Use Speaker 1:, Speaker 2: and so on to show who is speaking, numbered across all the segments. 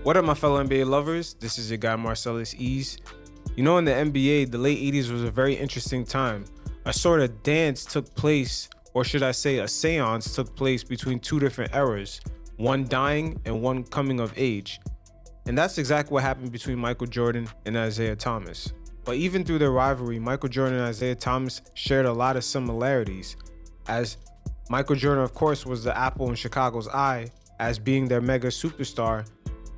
Speaker 1: What up, my fellow NBA lovers? This is your guy Marcellus Ease. You know, in the NBA, the late 80s was a very interesting time. A sort of dance took place, or should I say a seance took place between two different eras, one dying and one coming of age. And that's exactly what happened between Michael Jordan and Isiah Thomas. But even through their rivalry, Michael Jordan and Isiah Thomas shared a lot of similarities, as Michael Jordan, of course, was the apple in Chicago's eye as being their mega superstar.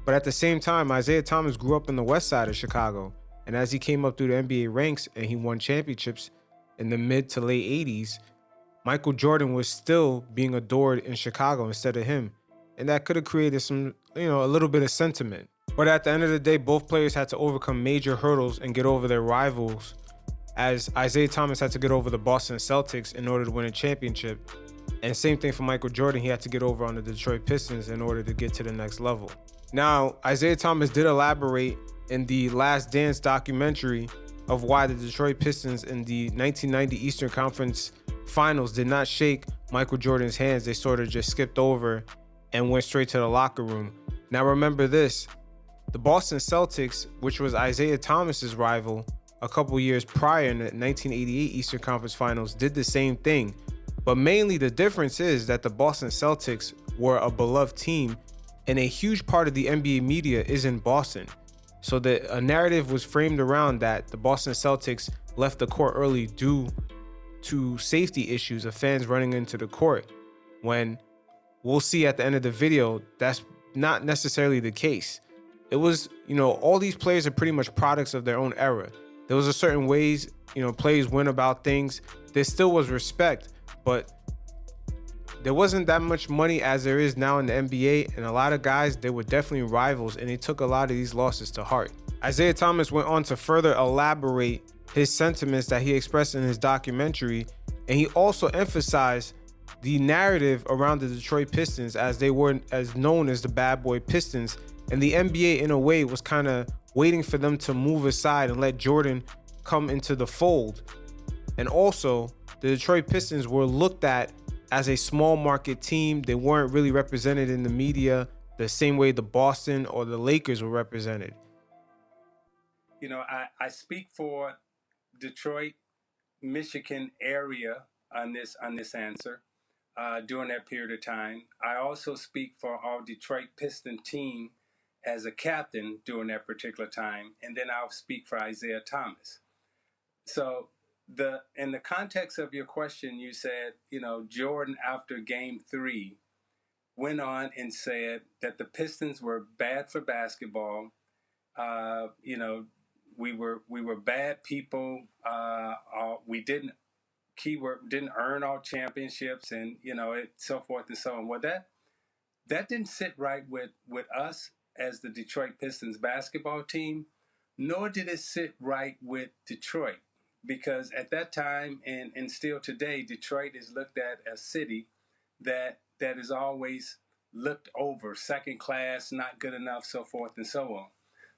Speaker 1: But at the same time, Isiah Thomas grew up in the west side of Chicago. And as he came up through the NBA ranks and he won championships in the mid to late 80s, Michael Jordan was still being adored in Chicago instead of him. And that could have created some, a little bit of sentiment. But at the end of the day, both players had to overcome major hurdles and get over their rivals, as Isiah Thomas had to get over the Boston Celtics in order to win a championship. And same thing for Michael Jordan, he had to get over on the Detroit Pistons in order to get to the next level. Now, Isiah Thomas did elaborate in the Last Dance documentary of why the Detroit Pistons in the 1990 Eastern Conference Finals did not shake Michael Jordan's hands. They sort of just skipped over and went straight to the locker room. Now remember this, the Boston Celtics, which was Isiah Thomas's rival a couple years prior in the 1988 Eastern Conference Finals, did the same thing. But mainly the difference is that the Boston Celtics were a beloved team, and a huge part of the NBA media is in Boston. So a narrative was framed around that the Boston Celtics left the court early due to safety issues of fans running into the court, when we'll see at the end of the video that's not necessarily the case. It was, all these players are pretty much products of their own era. There was a certain ways, players went about things. There still was respect, but there wasn't that much money as there is now in the NBA, and a lot of guys, they were definitely rivals, and they took a lot of these losses to heart. Isiah Thomas went on to further elaborate his sentiments that he expressed in his documentary, and he also emphasized the narrative around the Detroit Pistons, as they were as known as the bad boy Pistons, and the NBA in a way was kind of waiting for them to move aside and let Jordan come into the fold. And also, the Detroit Pistons were looked at as a small market team. They weren't really represented in the media the same way the Boston or the Lakers were represented.
Speaker 2: I speak for Detroit, Michigan area on this answer during that period of time. I also speak for our Detroit Piston team as a captain during that particular time, and then I'll speak for Isiah Thomas. So in the context of your question, you said, Jordan after game 3 went on and said that the Pistons were bad for basketball. We were bad people. We didn't earn our championships, and so forth and so on. Well, that didn't sit right with us as the Detroit Pistons basketball team, nor did it sit right with Detroit. Because at that time, and still today, Detroit is looked at as a city that is always looked over, second class, not good enough, so forth and so on.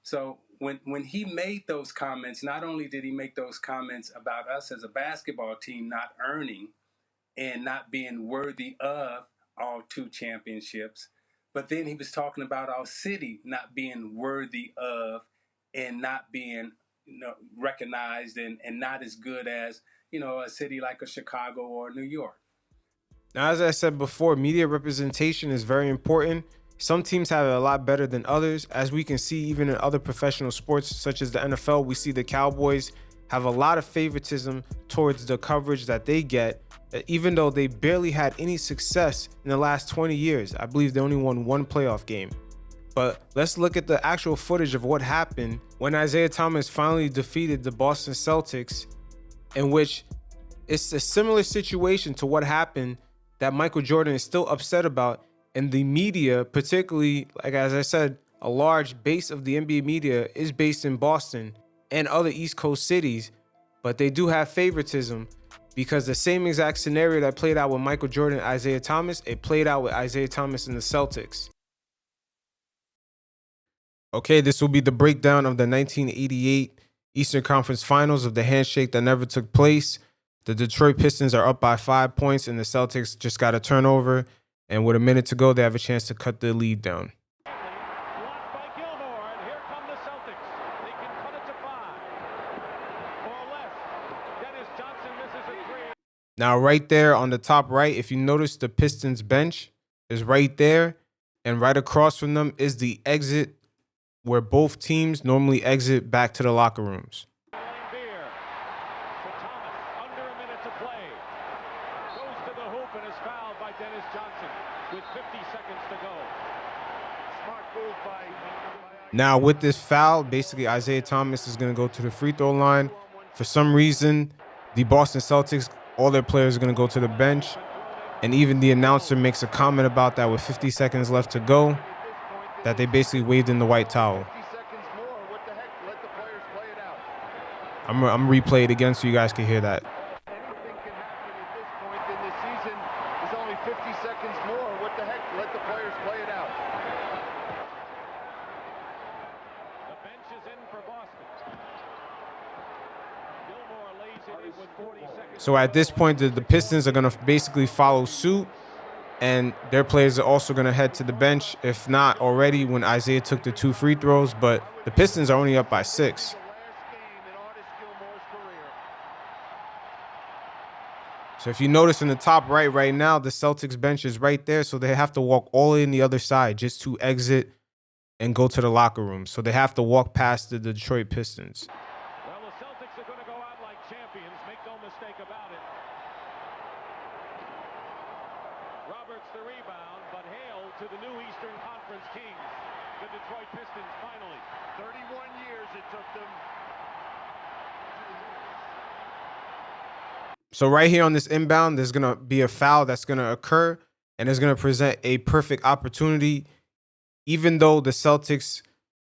Speaker 2: So when he made those comments, not only did he make those comments about us as a basketball team not earning and not being worthy of our 2 championships, but then he was talking about our city not being worthy of and not being recognized and not as good as, a city like a Chicago or New York.
Speaker 1: Now, as I said before, media representation is very important. Some teams have it a lot better than others. As we can see, even in other professional sports, such as the NFL, we see the Cowboys have a lot of favoritism towards the coverage that they get, even though they barely had any success in the last 20 years. I believe they only won 1 playoff game. But let's look at the actual footage of what happened when Isiah Thomas finally defeated the Boston Celtics, in which it's a similar situation to what happened that Michael Jordan is still upset about. And the media, particularly, like as I said, a large base of the NBA media is based in Boston and other East Coast cities, but they do have favoritism, because the same exact scenario that played out with Michael Jordan and Isiah Thomas, it played out with Isiah Thomas and the Celtics. Okay, this will be the breakdown of the 1988 Eastern Conference Finals of the handshake that never took place. The Detroit Pistons are up by 5 points, and the Celtics just got a turnover. And with a minute to go, they have a chance to cut the lead down.
Speaker 3: Blocked by
Speaker 1: Now, right there on the top right, if you notice, the Pistons bench is right there. And right across from them is the exit where both teams normally exit back to the locker rooms. Now, with this foul, basically Isiah Thomas is going to go to the free throw line. For some reason, the Boston Celtics, all their players are going to go to the bench. And even the announcer makes a comment about that with 50 seconds left to go, that they basically waved in the white towel. I'm going to replay it again so you guys can hear that.
Speaker 3: Anything can happen at this point in the season. There's only 50 seconds more. What the heck? Let the players play it out. The bench is in for Boston. Gilmore lays it in with 40 seconds.
Speaker 1: So at this point, the Pistons are going to basically follow suit, and their players are also going to head to the bench, if not already when Isiah took the 2 free throws. But the Pistons are only up by 6. So if you notice in the top right now, the Celtics bench is right there. So they have to walk all in the other side just to exit and go to the locker room. So they have to walk past the Detroit Pistons.
Speaker 3: Well, the Celtics are going to go out like champions. Make no mistake about it. Roberts the rebound, but hail to the new Eastern Conference Kings. The Detroit Pistons finally. 31 years it took them.
Speaker 1: So right here on this inbound, there's going to be a foul that's going to occur, and it's going to present a perfect opportunity. Even though the Celtics,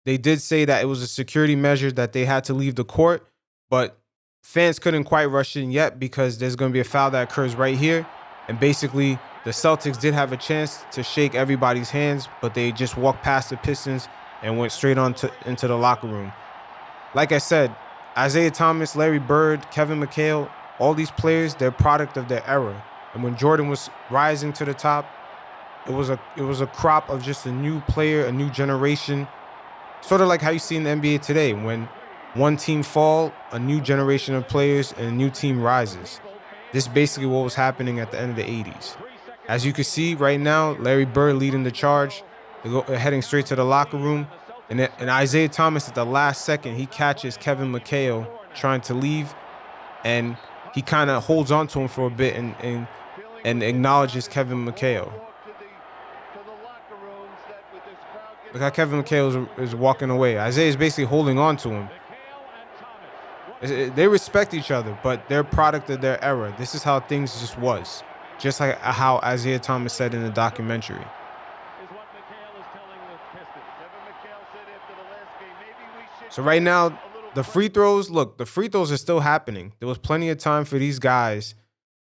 Speaker 1: they did say that it was a security measure that they had to leave the court, but fans couldn't quite rush in yet because there's going to be a foul that occurs right here. And basically, the Celtics did have a chance to shake everybody's hands, but they just walked past the Pistons and went straight on into the locker room. Like I said, Isiah Thomas, Larry Bird, Kevin McHale, all these players, they're product of their era. And when Jordan was rising to the top, it was a crop of just a new player, a new generation. Sort of like how you see in the NBA today. When one team fall, a new generation of players and a new team rises. This is basically what was happening at the end of the 80s. As you can see right now, Larry Bird leading the charge. They're heading straight to the locker room. And Isiah Thomas, at the last second, he catches Kevin McHale trying to leave. And he kind of holds on to him for a bit and acknowledges Kevin McHale. Look how Kevin McHale is walking away. Isiah is basically holding on to him. They respect each other, but they're product of their era. This is how things just was. Just like how Isiah Thomas said in the documentary. So right now, the free throws, look, the free throws are still happening. There was plenty of time for these guys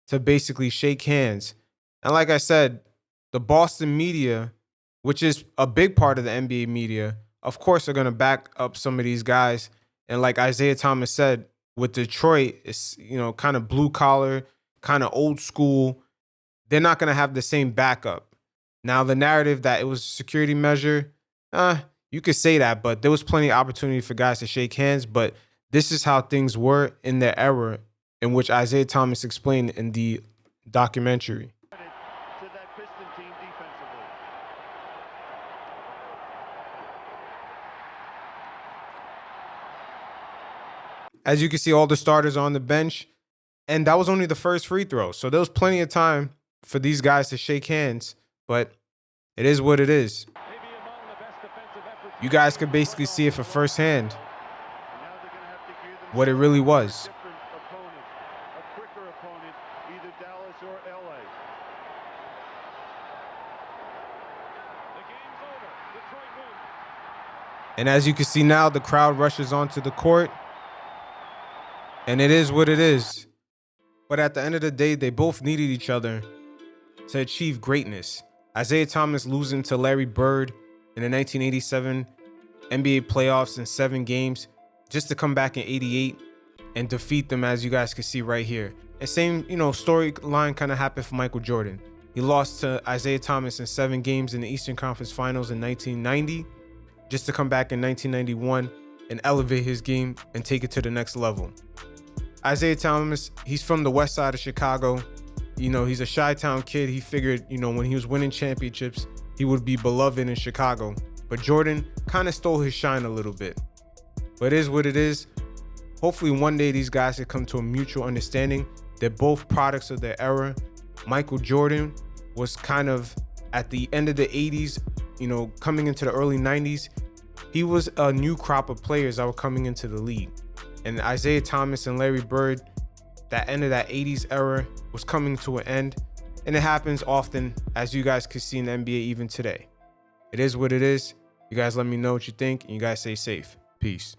Speaker 1: to basically shake hands. And like I said, the Boston media, which is a big part of the NBA media, of course are going to back up some of these guys. And like Isiah Thomas said, with Detroit, it's, kind of blue collar, kind of old school. They're not going to have the same backup. Now, the narrative that it was a security measure, you could say that, but there was plenty of opportunity for guys to shake hands. But this is how things were in their era, in which Isiah Thomas explained in the documentary. As you can see, all the starters are on the bench, and that was only the first free throw. So there was plenty of time for these guys to shake hands, but it is what it is. You guys could basically see it for firsthand what it really was. And as you can see now, the crowd rushes onto the court. And it is what it is. But at the end of the day, they both needed each other to achieve greatness. Isiah Thomas losing to Larry Bird in the 1987 NBA playoffs in 7 games, just to come back in 88 and defeat them, as you guys can see right here. And same, storyline kind of happened for Michael Jordan. He lost to Isiah Thomas in 7 games in the Eastern Conference Finals in 1990, just to come back in 1991 and elevate his game and take it to the next level. Isiah Thomas, he's from the west side of Chicago. You know, he's a Chi-Town kid. He figured, you know, when he was winning championships, he would be beloved in Chicago. But Jordan kind of stole his shine a little bit. But it is what it is. Hopefully one day these guys can come to a mutual understanding. They're both products of their era. Michael Jordan was kind of at the end of the 80s, you know, coming into the early 90s. He was a new crop of players that were coming into the league. And Isiah Thomas and Larry Bird, that end of that 80s era was coming to an end. And it happens often, as you guys can see in the NBA even today. It is what it is. You guys let me know what you think, and you guys stay safe. Peace.